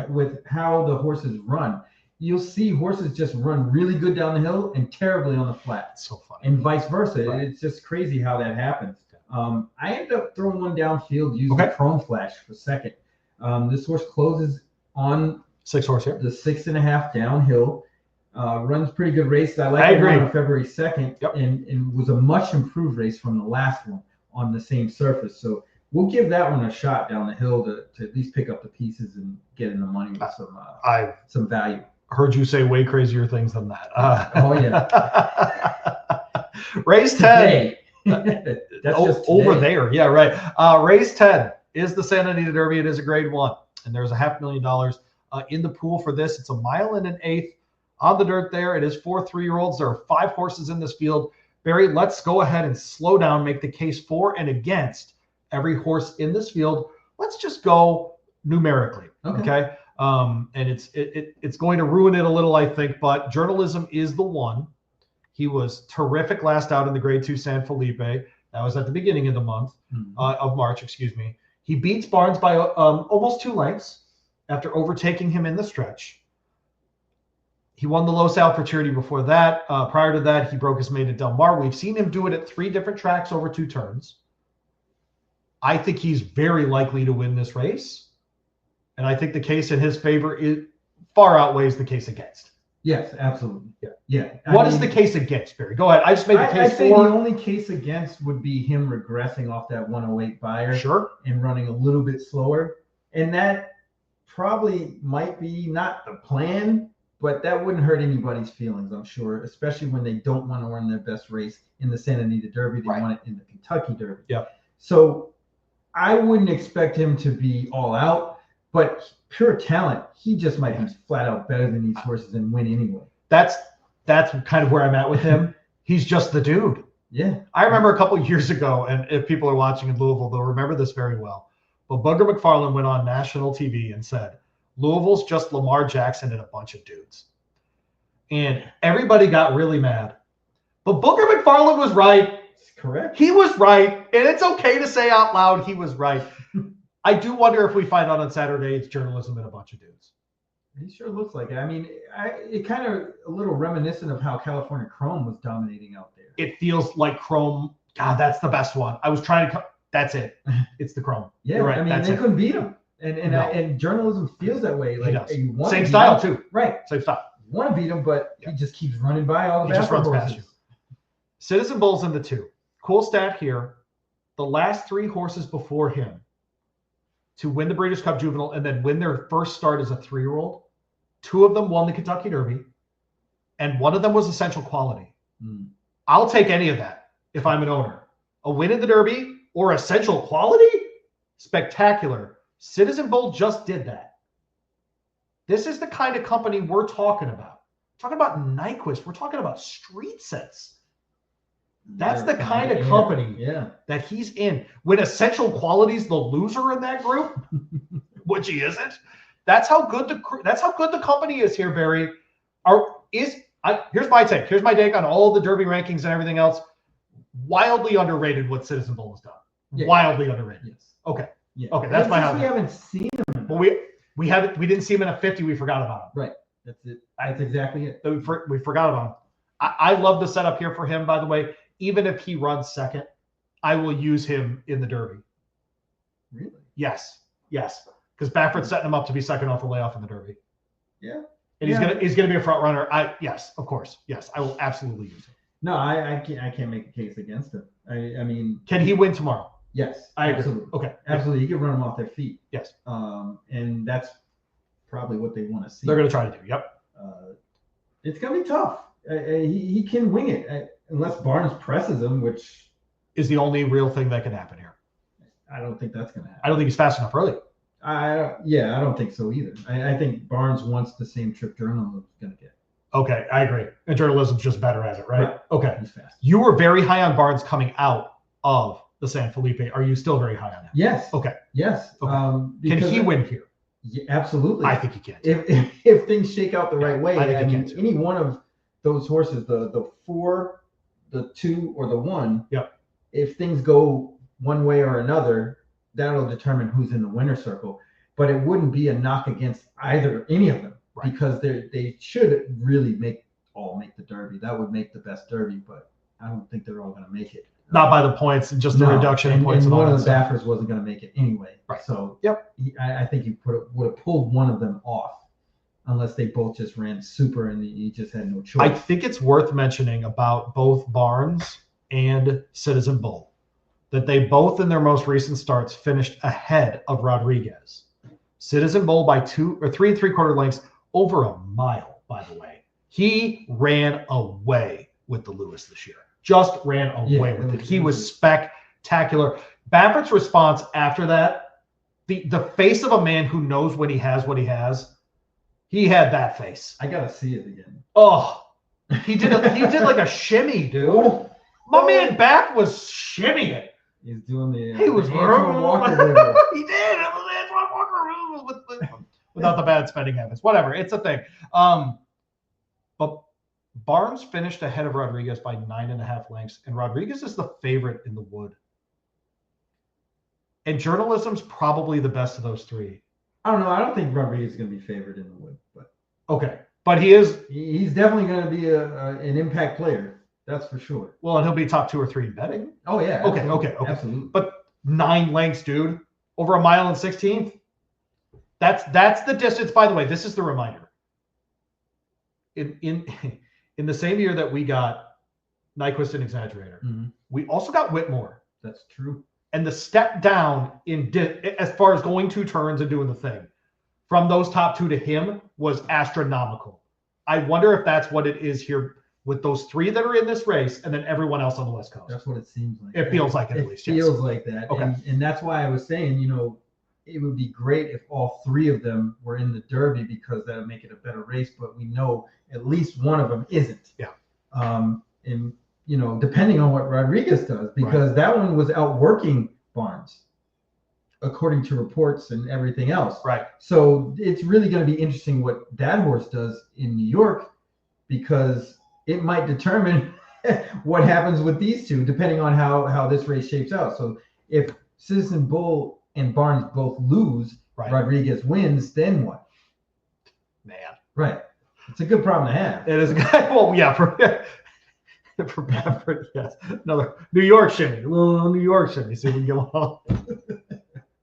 with how the horses run. you'll see horses just run really good down the hill and terribly on the flat. It's so funny. And vice versa. Right. It's just crazy how that happens. I ended up throwing one downfield using Chrome Flash for second. This horse closes on 6 horse here. the 6.5 downhill. Runs pretty good race. I agree. It on February 2nd, and was a much improved race from the last one on the same surface. So we'll give that one a shot down the hill to at least pick up the pieces and get in the money with some value. Heard you say way crazier things than that. Oh yeah. Race 10. That's just over there. Yeah, right. Race 10 is the Santa Anita Derby. It is a grade 1, and there's a $500,000 in the pool for this. It's a 1 1/8 on the dirt there. It is for 3-year-olds. There are 5 horses in this field. Barry, let's go ahead and slow down, make the case for and against every horse in this field. Let's just go numerically, okay? And it's going to ruin it a little, I think, but Journalism is the one. He was terrific last out in the Grade 2 San Felipe. That was at the beginning of the month, of March, excuse me. He beats Barnes by almost 2 lengths after overtaking him in the stretch. He won the Los Al Futurity before that. Prior to that, he broke his maiden at Del Mar. We've seen him do it at 3 different tracks over 2 turns. I think he's very likely to win this race. And I think the case in his favor far outweighs the case against. Yes, absolutely. Yeah. What is the case against, Barry? Go ahead. I just made the case for. The only case against would be him regressing off that 108 buyer. Sure. And running a little bit slower. And that probably might be not the plan, but that wouldn't hurt anybody's feelings, I'm sure, especially when they don't want to run their best race in the Santa Anita Derby. They want it in the Kentucky Derby. Yeah. So I wouldn't expect him to be all out, but pure talent, he just might be flat out better than these horses and win anyway. That's kind of where I'm at with him. He's just the dude. Yeah. I remember a couple of years ago, and if people are watching in Louisville, they'll remember this very well. But Booger McFarland went on national TV and said, Louisville's just Lamar Jackson and a bunch of dudes. And everybody got really mad. But Booger McFarland was right. Correct. He was right. And it's okay to say out loud he was right. I do wonder if we find out on Saturday it's Journalism and a bunch of dudes. He sure looks like it. I mean, it kind of a little reminiscent of how California Chrome was dominating out there. It feels like Chrome. God, that's the best one. I was trying to. That's it. It's the Chrome. Yeah, you're right. I mean, they couldn't beat him. And Journalism feels that way. Like same style too. Right. Same style. You want to beat him, but he just keeps running by all the just runs horses. Past you. Citizen Bull's in the 2. Cool stat here. The last 3 horses before him to win the Breeders' Cup Juvenile and then win their first start as a 3-year-old, 2 of them won the Kentucky Derby, and 1 of them was Essential Quality. I'll take any of that if I'm an owner. A win in the Derby or Essential Quality? Spectacular. Citizen Bull just did that. This is the kind of company we're talking about. We're talking about Nyquist. We're talking about street sets. That's the kind of company that he's in. When Essential Quality's the loser in that group, which he isn't, that's how good the company is here, Barry. Here's my take. Here's my take on all the Derby rankings and everything else. Wildly underrated what Citizen Bull has done. Yeah. Wildly underrated. Yes. Okay. Yeah. Okay. That's my house. We haven't seen him. Well, we didn't see him in a 50. We forgot about him. Right. That's it. That's exactly it. We forgot about him. I love the setup here for him, by the way. Even if he runs second, I will use him in the Derby. Really? Yes. Because Bafford's setting him up to be second off the layoff in the Derby. Yeah. And he's gonna be a front runner. Yes, of course. Yes, I will absolutely use him. No, I can't make a case against him. I mean, can he win tomorrow? Yes, I absolutely. Agree. Okay, absolutely. You can run them off their feet. Yes. And that's probably what they want to see. They're gonna try to do. Yep. It's gonna be tough. He can wing it unless Barnes presses him, which is the only real thing that can happen here. I don't think that's gonna happen. I don't think he's fast enough early. I don't think so either. I think Barnes wants the same trip Journalism's gonna get. Okay, I agree. And Journalism's just better at it, right? Okay. He's fast. You were very high on Barnes coming out of the San Felipe. Are you still very high on him? Yes. Okay. Yes. Okay. Can he win here? Yeah, absolutely. I think he can. If things shake out the right way, I think any one of those horses, the 4, the 2, or the 1. Yep. If things go one way or another, that'll determine who's in the winner's circle. But it wouldn't be a knock against any of them. Right. because they should really all make the Derby. That would make the best Derby, but I don't think they're all going to make it. Not by the points, and just the reduction in points. And all one of that the stuff. Baffers wasn't going to make it anyway. Right. So Yep. I think you would have pulled one of them off, unless they both just ran super and you just had no choice. I think it's worth mentioning about both Barnes and Citizen Bull that they both in their most recent starts finished ahead of Rodriguez. Citizen Bull by 2 or 3 3/4 lengths over a mile, by the way. He ran away with the Lewis this year. Just ran away with it. He was spectacular. Baffert's response after that, the face of a man who knows when he has what he has, he had that face. I gotta see it again. Oh, he did like a shimmy, dude. My man Baff was shimmying. He's doing the He was Antoine Walker river. He did. It was Antoine Walker without the bad spending habits. Whatever, it's a thing. But Barnes finished ahead of Rodriguez by 9.5 lengths, and Rodriguez is the favorite in the Wood. And journalism's probably the best of those three. I don't know. I don't think Rodriguez is going to be favored in the Wood, but okay. But he is. He's definitely going to be an impact player. That's for sure. Well, and he'll be top 2 or 3 in betting. Oh yeah. Okay. Absolutely. But 9 lengths, dude, over a mile and 16th. That's the distance. By the way, this is the reminder. In the same year that we got Nyquist and Exaggerator, we also got Whitmore. That's true. And the step down as far as going 2 turns and doing the thing from those top 2 to him was astronomical. I wonder if that's what it is here with those 3 that are in this race and then everyone else on the West Coast. That's what it seems like. It feels like it at least. It feels like that. Okay. And that's why I was saying, it would be great if all 3 of them were in the Derby, because that would make it a better race. But we know at least one of them isn't. Yeah. And depending on what Rodriguez does, because that one was outworking Barnes, according to reports and everything else. Right. So it's really going to be interesting what that horse does in New York, because it might determine what happens with these 2, depending on how this race shapes out. So if Citizen Bull and Barnes both lose, Rodriguez wins, then what? Man. Right. It's a good problem to have. It is. Well, yeah, for Baffert, yes. Another New York shimmy. A little New York shimmy. See if we can get along.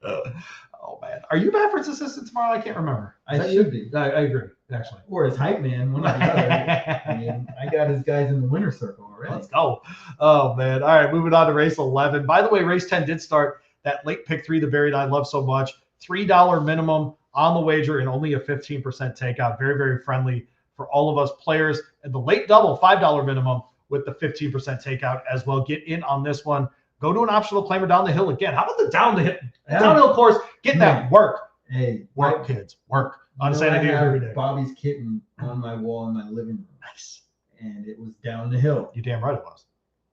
Oh, man. Are you Baffert's assistant tomorrow? I can't remember. I should be. I agree, actually. Or his hype man, one or the other. I mean, I got his guys in the winner's circle already. Let's go. Oh, man. All right, moving on to race 11. By the way, race 10 did start. That late pick 3, the varied I love so much. $3 minimum on the wager and only a 15% takeout. Very, very friendly for all of us players. And the late double, $5 minimum with the 15% takeout as well. Get in on this one. Go to an optional claimer down the hill again. How about the downhill course? Get that work. Hey, work, kids. Work on Santa Anita Derby day. Bobby's kitten on my wall in my living room. Nice. And it was down the hill. You damn right it was.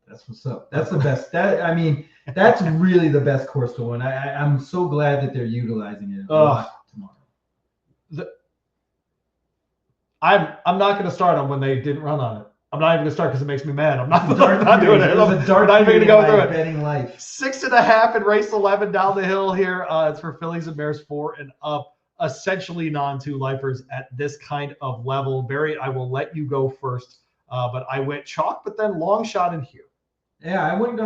That's what's up. That's the best. That's really the best course to win. I'm so glad that they're utilizing it tomorrow. I'm not going to start on when they didn't run on it. I'm not even going to start because it makes me mad. I'm not doing it. It was a dark not even going to go through it. Betting life. 6.5 in race 11 down the hill here. It's for fillies and mares 4 and up. Essentially non-2 lifers at this kind of level. Barry, I will let you go first. But I went chalk, but then long shot in here. Yeah, I went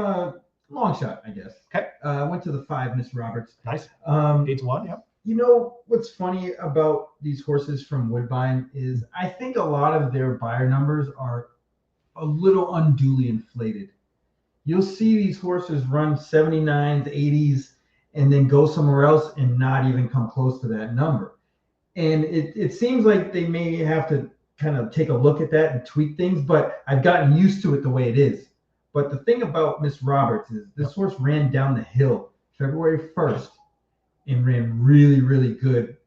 long shot, I guess. Okay. I went to the 5, Miss Roberts. Nice. 8-1, yeah. You know what's funny about these horses from Woodbine is I think a lot of their buyer numbers are a little unduly inflated. You'll see these horses run 79s, 80s, and then go somewhere else and not even come close to that number. And it seems like they may have to kind of take a look at that and tweak things, but I've gotten used to it the way it is. But the thing about Miss Roberts is this horse ran down the hill February 1st and ran really, really good.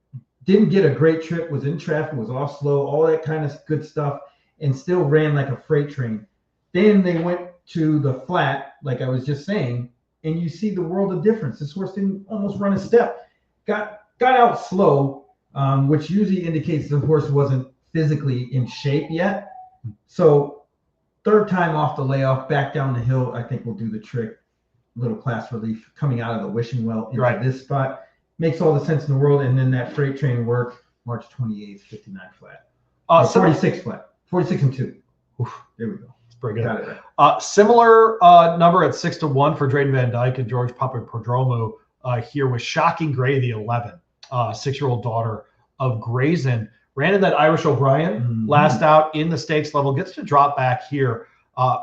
Didn't get a great trip, was in traffic, was off slow, all that kind of good stuff, and still ran like a freight train. Then they went to the flat, like I was just saying, and you see the world of difference. This horse didn't almost run a step. Got out slow, which usually indicates the horse wasn't physically in shape yet. So 3rd time off the layoff, back down the hill, I think will do the trick. Little class relief coming out of the wishing well into this spot. Makes all the sense in the world. And then that freight train work March 28th, 59 flat. Uh, 46 flat. 46 and 2. Oof. There we go. It's pretty good. Got it right. Similar number at 6-1 for Drayden Van Dyke and George Papadromu here with Shocking Gray, the 11, 6-year-old daughter of Grayson. Ran in that Irish O'Brien last out in the stakes level, gets to drop back here.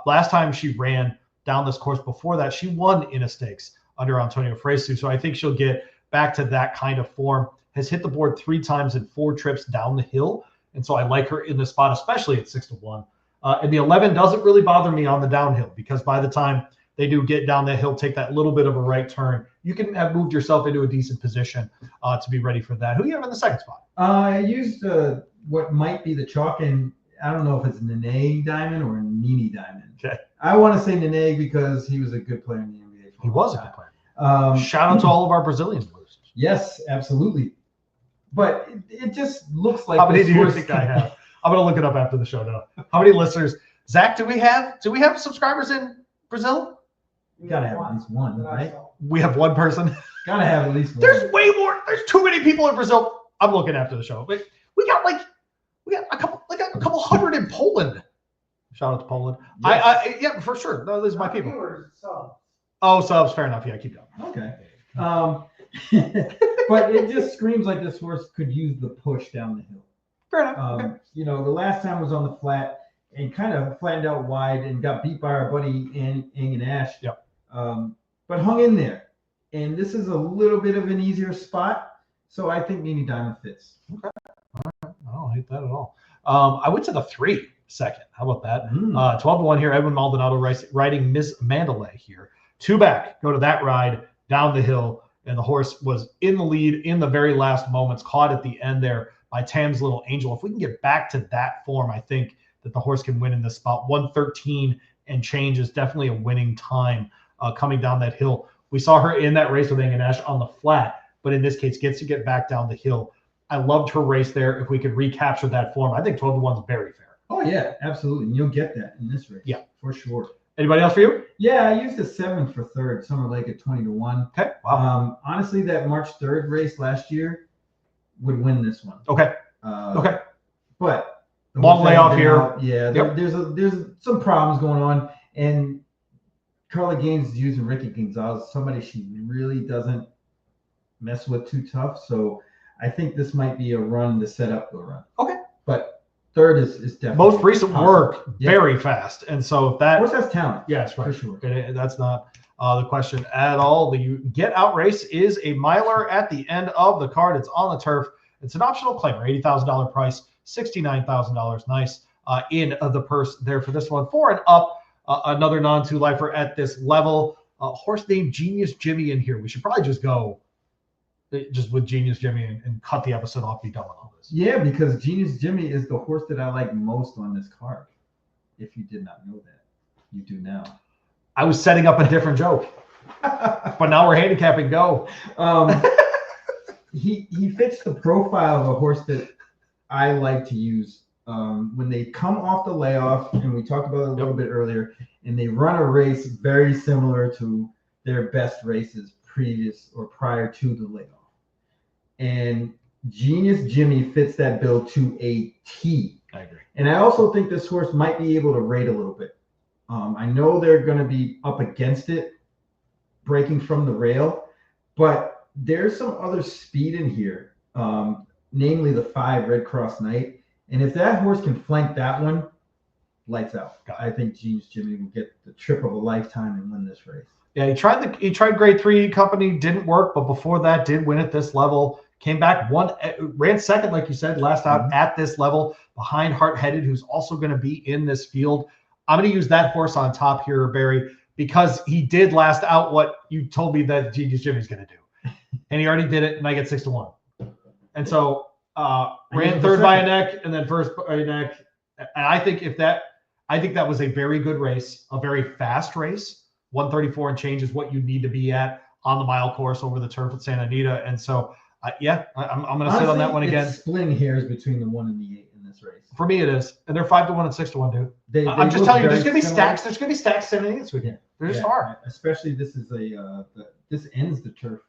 Last time she ran down this course before that, she won in a stakes under Antonio Fresu. So I think she'll get back to that kind of form. Has hit the board 3 times in 4 trips down the hill. And so I like her in the spot, especially at 6-1. And the 11 doesn't really bother me on the downhill because by the time they do get down the hill, take that little bit of a right turn, you can have moved yourself into a decent position to be ready for that. Who do you have in the second spot? I used what might be the chalk, and I don't know if it's Nene Diamond or Nini Diamond. Okay. I want to say Nene because he was a good player in the NBA. He was a good player. Shout out to all of our Brazilian blues. Yes, absolutely. But it just looks like. How many do you think I have? I'm going to look it up after the show now. How many listeners? Zach, do we have subscribers in Brazil? You got to have at least one, right? We have one person. Got to have at least one. There's way more. There's too many people in Brazil. I'm looking after the show. But we got a couple hundred in Poland. Shout out to Poland. Yes. Yeah, for sure. No, those are my people. Subs. Fair enough. Yeah, keep going. Okay. But it just screams like this horse could use the push down the hill. Fair enough. Okay. You know, the last time was on the flat and kind of flattened out wide and got beat by our buddy Ang and Ash. Yep. But hung in there. And this is a little bit of an easier spot. So I think Nini Diamond fits. Okay. All right. I don't hate that at all. I went to the 3 second. How about that? 12-1 here. Edwin Maldonado riding Miss Mandalay here. 2 back. Go to that ride down the hill. And the horse was in the lead in the very last moments, caught at the end there by Tam's Little Angel. If we can get back to that form, I think that the horse can win in this spot. 113 and change is definitely a winning time coming down that hill. We saw her in that race with Ang and Ash on the flat, but in this case gets to get back down the hill. I loved her race there. If we could recapture that form, I think 12-1 is very fair. Oh, yeah, absolutely. And you'll get that in this race. Yeah. For sure. Anybody else for you? Yeah, I used a 7 for third, Summer Lake at 20-1. Okay. Wow. Honestly, that March 3rd race last year would win this one. Okay. Okay. But long layoff here. Yeah, there's some problems going on, and Carla Gaines is using Ricky Gonzalez, somebody she really doesn't mess with too tough. So I think this might be a run to set up the run. Okay. But third is definitely most recent work very fast, and so if that horse has talent. Yes, right. For sure. That's not the question at all. The Get Out race is a miler at the end of the card. It's on the turf. It's an optional claimer, $80,000 price, $69,000. Nice in the purse there for this one. 4 and up, another non-2 lifer at this level. Horse named Genius Jimmy in here. We should probably just go just with Genius Jimmy and cut the episode off, be done with all this. Yeah, because Genius Jimmy is the horse that I like most on this card. If you did not know that, you do now. I was setting up a different joke, but now we're handicapping. Go. He fits the profile of a horse that I like to use when they come off the layoff, and we talked about it a little bit earlier, and they run a race very similar to their best races prior to the layoff. And Genius Jimmy fits that bill to a T. I agree. And I also think this horse might be able to rate a little bit. I know they're going to be up against it, breaking from the rail, but there's some other speed in here, namely the 5 Red Cross Knight. And if that horse can flank that one, lights out. I think Genius Jimmy will get the trip of a lifetime and win this race. Yeah, he tried grade 3 company, didn't work, but before that did win at this level. Came back, ran second, like you said, last out at this level behind Heart Headed, who's also going to be in this field. I'm going to use that horse on top here, Barry, because he did last out what you told me that Genius Jimmy's going to do. And he already did it, and I get 6-1. And so ran third by a neck and then first by a neck. And I think that was a very good race, a very fast race. 134 and change is what you need to be at on the mile course over the turf at Santa Anita. And so, I'm going to sit on that one again. It's splitting hairs between the 1 and the 8 in this race. For me, it is. And they're 5-1 and 6-1, dude. I'm just telling you, there's going to be stacks. There's going to be stacks Santa Anita this weekend. There just are. Especially this is this ends the turf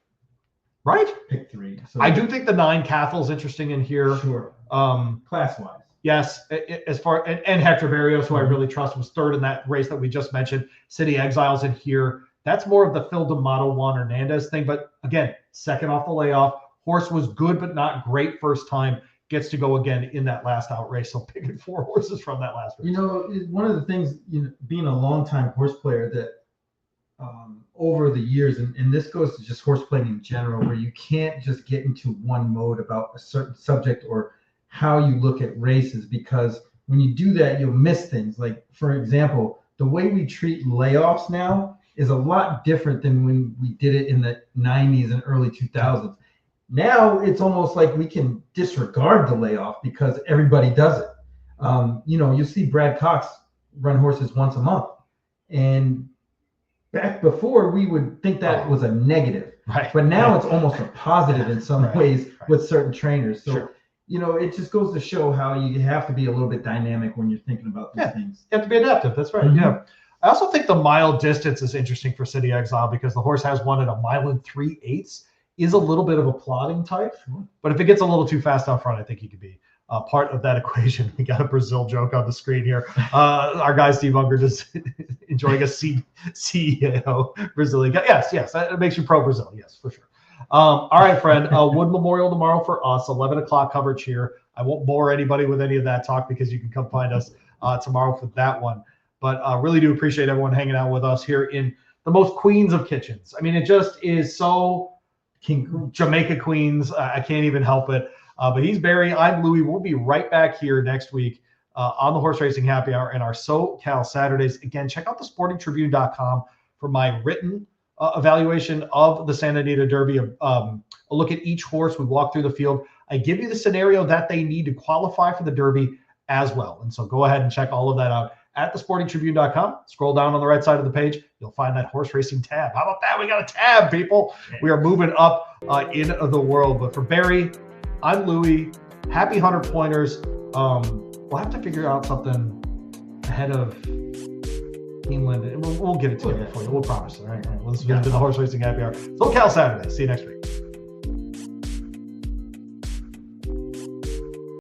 Right. pick 3. So I do think the 9 Cathal's interesting in here. Sure. Class-wise. Yes, as far and Hector Barrios, who I really trust, was 3rd in that race that we just mentioned. City Exiles in here. That's more of the Phil D'Amato, Juan Hernandez thing. But again, 2nd off the layoff. Horse was good, but not great first time. Gets to go again in that last out race. So picking 4 horses from that last race. One of the things, being a longtime horse player that over the years, and this goes to just horse playing in general, where you can't just get into one mode about a certain subject or how you look at races, because when you do that, you'll miss things. Like, for example, the way we treat layoffs now is a lot different than when we did it in the 90s and early 2000s. Now it's almost like we can disregard the layoff because everybody does it. You see Brad Cox run horses once a month, and back before we would think that was a negative, right? But now it's almost a positive in some ways with certain trainers. So, sure. It just goes to show how you have to be a little bit dynamic when you're thinking about these things. You have to be adaptive. That's right. Yeah. I also think the mile distance is interesting for City Exile because the horse has won at a 1 3/8, is a little bit of a plodding type. Sure. But if it gets a little too fast out front, I think he could be part of that equation. We got a Brazil joke on the screen here. Our guy Steve Unger just enjoying a CEO Brazilian guy. Yes, that makes you pro Brazil. Yes, for sure. All right, friend. Wood Memorial tomorrow for us. 11 o'clock coverage here. I won't bore anybody with any of that talk because you can come find us tomorrow for that one. But really do appreciate everyone hanging out with us here in the most Queens of kitchens. I mean, it just is so Jamaica Queens. I can't even help it. But he's Barry. I'm Louie. We'll be right back here next week on the Horse Racing Happy Hour and our SoCal Saturdays. Again, check out thesportingtribune.com for my written evaluation of the Santa Anita Derby, a look at each horse. We walk through the field. I give you the scenario that they need to qualify for the Derby as well. And so go ahead and check all of that out at thesportingtribune.com. Scroll down on the right side of the page. You'll find that horse racing tab. How about that? We got a tab, people. We are moving up in the world. But for Barry, I'm Louie. Happy 100 pointers. We'll have to figure out something ahead of England. We'll get it together for you. We'll promise. All right. This has been the Horse Racing Happy Hour. SoCal Saturday. See you next week.